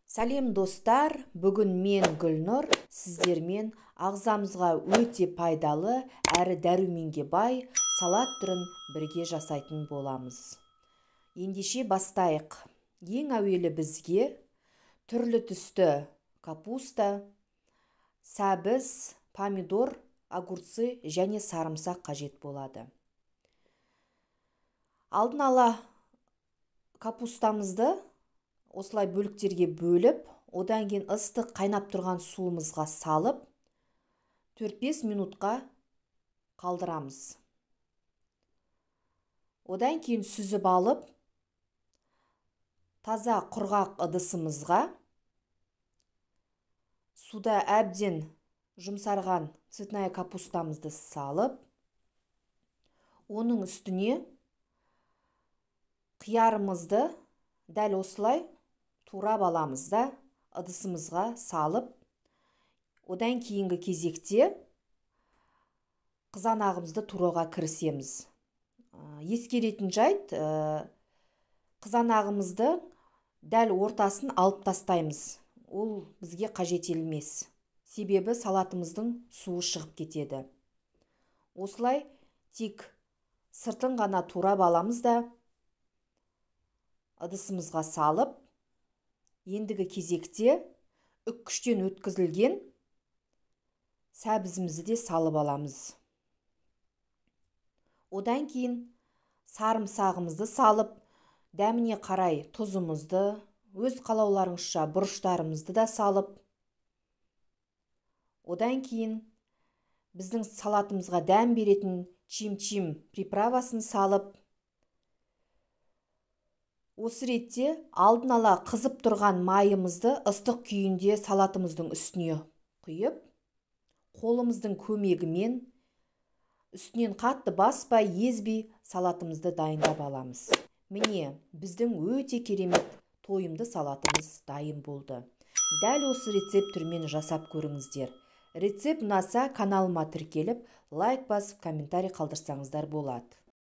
Сәлем достар, бүгін мен Гүлнұр сіздермен ағзамызға өте пайдалы әрі дәруменге бай салат түрін бірге жасайтын боламыз. Ендеше бастайық. Ең әуелі бізге түрлі түсті капуста, сәбіз, помидор, огурцы және сарымсақ қажет болады. Алдын ала капустамызды осылай бөліктерге бөліп, одан кейін ыстық қайнап тұрған суымызға салып, 4-5 минутқа қалдырамыз. Одан кейін сүзіп алып, таза құрғақ ыдысымызға суда әбден жұмсарған цветная капустамызды салып, оның үстіне қиярымызды дәл осылай турап аламыз да ыдысымызға салып, одан кейінгі кезекте қызанағымызды тұруға кірісеміз. Ескеретін жайт, қызанағымызды дәл ортасын алып тастаймыз. Ол бізге қажет емес. Себебі салатымыздың суы шығып кетеді. Осылай тек сыртын ғана турап аламыз да ыдысымызға салып, ендігі кезекте үккіштен өткізілген сәбізімізді де салып аламыз. Одан кейін сарымсағымызды салып, дәміне қарай тұзымызды, өз қалауларыңызша бұрыштарымызды да салып, одан кейін біздің салатымызға дәм беретін чим-чим приправасын салып, осы ретте алдын ала қызып тұрған майымызды ыстық күйінде салатымыздың үстіне құйып, қолымыздың көмегімен үстінен қатты баспай, езбей салатымызды дайындап аламыз. Міне, біздің өте керемет тойымды салатымыз дайын болды. Дәл осы рецепт түрмен жасап көріңіздер. Рецепт ұнаса каналыма тіркеліп, лайк басып, комментарий қалдырсаңыздар болады.